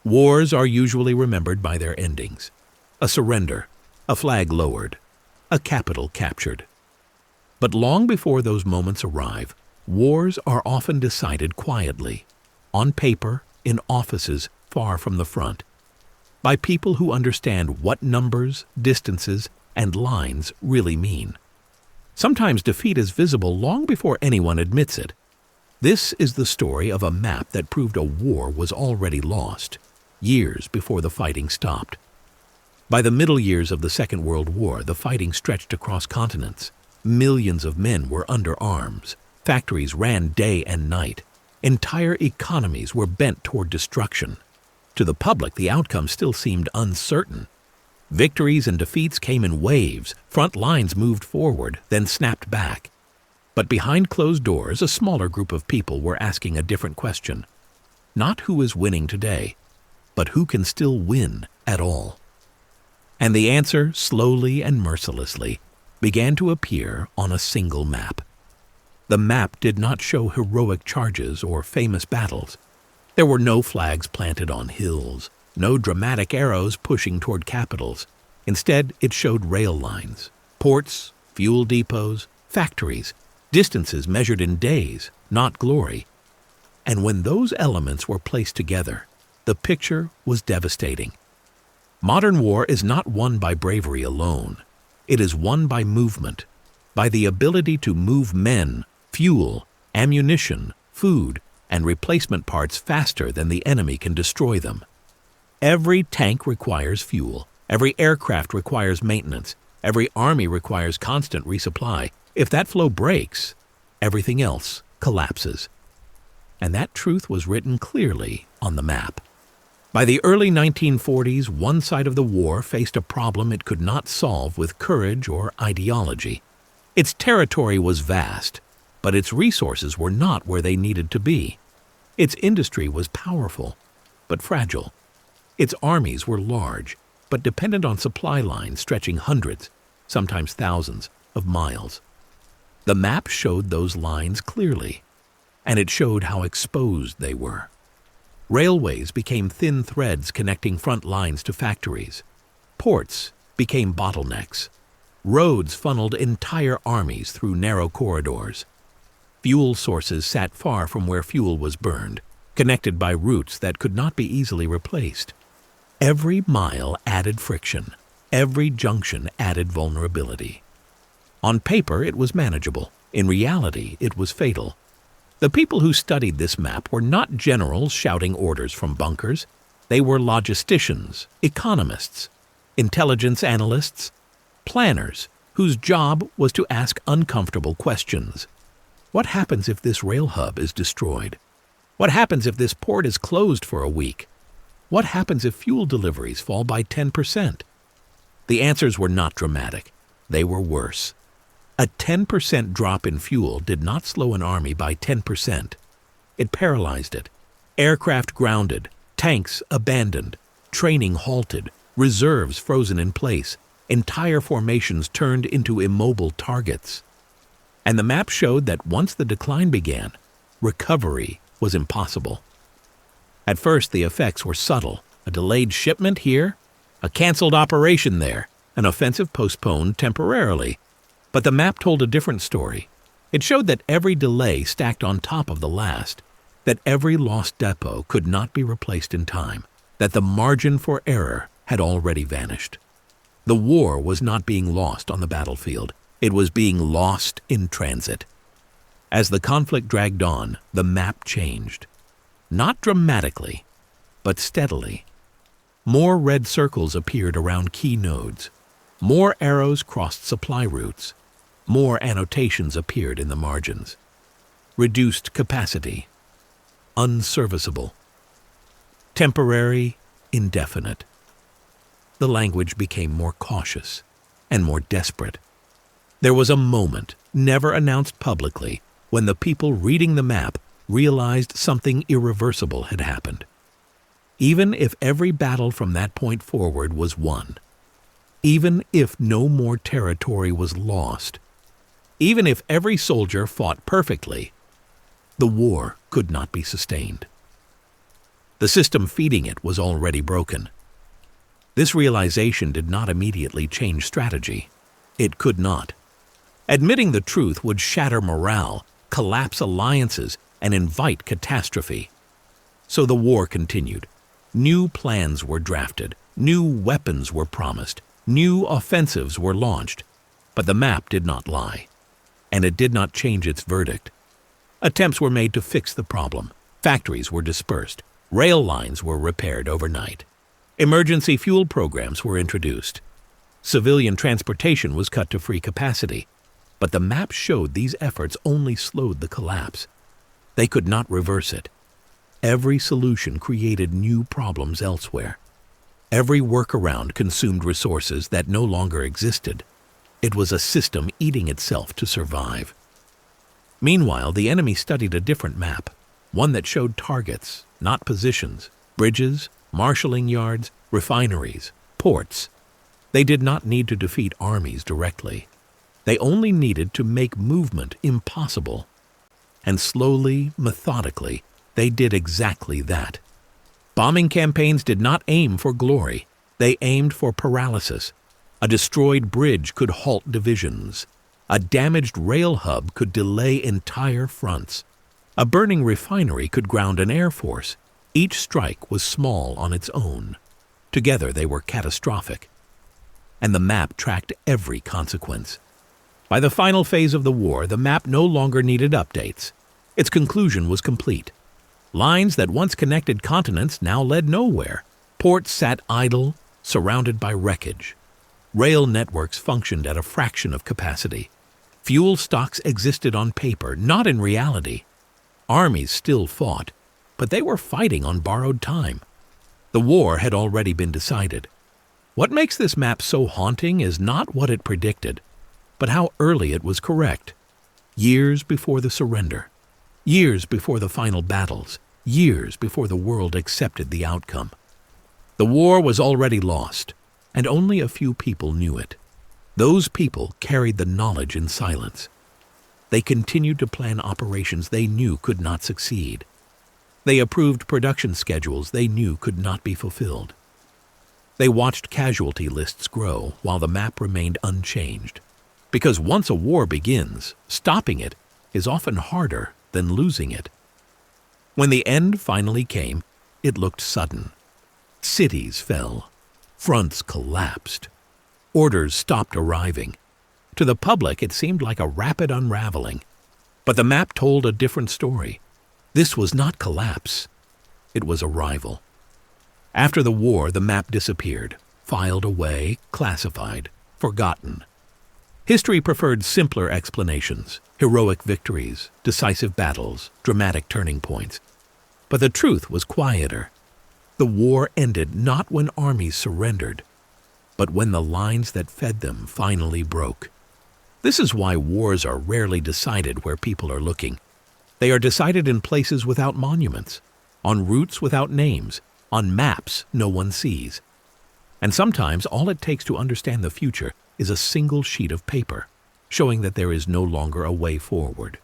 Wars are usually remembered by their endings: a surrender, a flag lowered, a capital captured. But long before those moments arrive, wars are often decided quietly, on paper, in offices far from the front, by people who understand what numbers, distances, and lines really mean. Sometimes defeat is visible long before anyone admits it. This is the story of a map that proved a war was already lost, years before the fighting stopped. By the middle years of the Second World War, the fighting stretched across continents. Millions of men were under arms. Factories ran day and night. Entire economies were bent toward destruction. To the public, the outcome still seemed uncertain. Victories and defeats came in waves. Front lines moved forward, then snapped back. But behind closed doors, a smaller group of people were asking a different question. Not who is winning today, but who can still win at all. And the answer, slowly and mercilessly, began to appear on a single map. The map did not show heroic charges or famous battles. There were no flags planted on hills, no dramatic arrows pushing toward capitals. Instead, it showed rail lines, ports, fuel depots, factories, distances measured in days, not glory. And when those elements were placed together, the picture was devastating. Modern war is not won by bravery alone. It is won by movement, by the ability to move men, fuel, ammunition, food, and replacement parts faster than the enemy can destroy them. Every tank requires fuel. Every aircraft requires maintenance. Every army requires constant resupply. If that flow breaks, everything else collapses. And that truth was written clearly on the map. By the early 1940s, one side of the war faced a problem it could not solve with courage or ideology. Its territory was vast, but its resources were not where they needed to be. Its industry was powerful, but fragile. Its armies were large, but dependent on supply lines stretching hundreds, sometimes thousands, of miles. The map showed those lines clearly, and it showed how exposed they were. Railways became thin threads connecting front lines to factories. Ports became bottlenecks. Roads funneled entire armies through narrow corridors. Fuel sources sat far from where fuel was burned, connected by routes that could not be easily replaced. Every mile added friction. Every junction added vulnerability. On paper, it was manageable. In reality, it was fatal. The people who studied this map were not generals shouting orders from bunkers. They were logisticians, economists, intelligence analysts, planners whose job was to ask uncomfortable questions. What happens if this rail hub is destroyed? What happens if this port is closed for a week? What happens if fuel deliveries fall by 10%? The answers were not dramatic. They were worse. A 10% drop in fuel did not slow an army by 10%. It paralyzed it. Aircraft grounded, tanks abandoned, training halted, reserves frozen in place, entire formations turned into immobile targets. And the map showed that once the decline began, recovery was impossible. At first, the effects were subtle. A delayed shipment here, a canceled operation there, an offensive postponed temporarily. But the map told a different story. It showed that every delay stacked on top of the last, that every lost depot could not be replaced in time, that the margin for error had already vanished. The war was not being lost on the battlefield. It was being lost in transit. As the conflict dragged on, the map changed. Not dramatically, but steadily. More red circles appeared around key nodes. More arrows crossed supply routes. More annotations appeared in the margins. Reduced capacity. Unserviceable. Temporary, indefinite. The language became more cautious and more desperate. There was a moment, never announced publicly, when the people reading the map realized something irreversible had happened. Even if every battle from that point forward was won, even if no more territory was lost, even if every soldier fought perfectly, the war could not be sustained. The system feeding it was already broken. This realization did not immediately change strategy. It could not. Admitting the truth would shatter morale, collapse alliances, and invite catastrophe. So the war continued. New plans were drafted, new weapons were promised, new offensives were launched. But the map did not lie, and it did not change its verdict. Attempts were made to fix the problem. Factories were dispersed. Rail lines were repaired overnight. Emergency fuel programs were introduced. Civilian transportation was cut to free capacity. But the map showed these efforts only slowed the collapse. They could not reverse it. Every solution created new problems elsewhere. Every workaround consumed resources that no longer existed. It was a system eating itself to survive. Meanwhile, the enemy studied a different map, one that showed targets, not positions, bridges, marshalling yards, refineries, ports. They did not need to defeat armies directly. They only needed to make movement impossible. And slowly, methodically, they did exactly that. Bombing campaigns did not aim for glory. They aimed for paralysis. A destroyed bridge could halt divisions. A damaged rail hub could delay entire fronts. A burning refinery could ground an air force. Each strike was small on its own. Together they were catastrophic. And the map tracked every consequence. By the final phase of the war, the map no longer needed updates. Its conclusion was complete. Lines that once connected continents now led nowhere. Ports sat idle, surrounded by wreckage. Rail networks functioned at a fraction of capacity. Fuel stocks existed on paper, not in reality. Armies still fought, but they were fighting on borrowed time. The war had already been decided. What makes this map so haunting is not what it predicted, but how early it was correct. Years before the surrender. Years before the final battles. Years before the world accepted the outcome. The war was already lost, and only a few people knew it. Those people carried the knowledge in silence. They continued to plan operations they knew could not succeed. They approved production schedules they knew could not be fulfilled. They watched casualty lists grow while the map remained unchanged. Because once a war begins, stopping it is often harder than losing it. When the end finally came, it looked sudden. Cities fell. Fronts collapsed. Orders stopped arriving. To the public, it seemed like a rapid unraveling. But the map told a different story. This was not collapse. It was arrival. After the war, the map disappeared, filed away, classified, forgotten. History preferred simpler explanations, heroic victories, decisive battles, dramatic turning points. But the truth was quieter. The war ended not when armies surrendered, but when the lines that fed them finally broke. This is why wars are rarely decided where people are looking. They are decided in places without monuments, on routes without names, on maps no one sees. And sometimes all it takes to understand the future is a single sheet of paper, showing that there is no longer a way forward.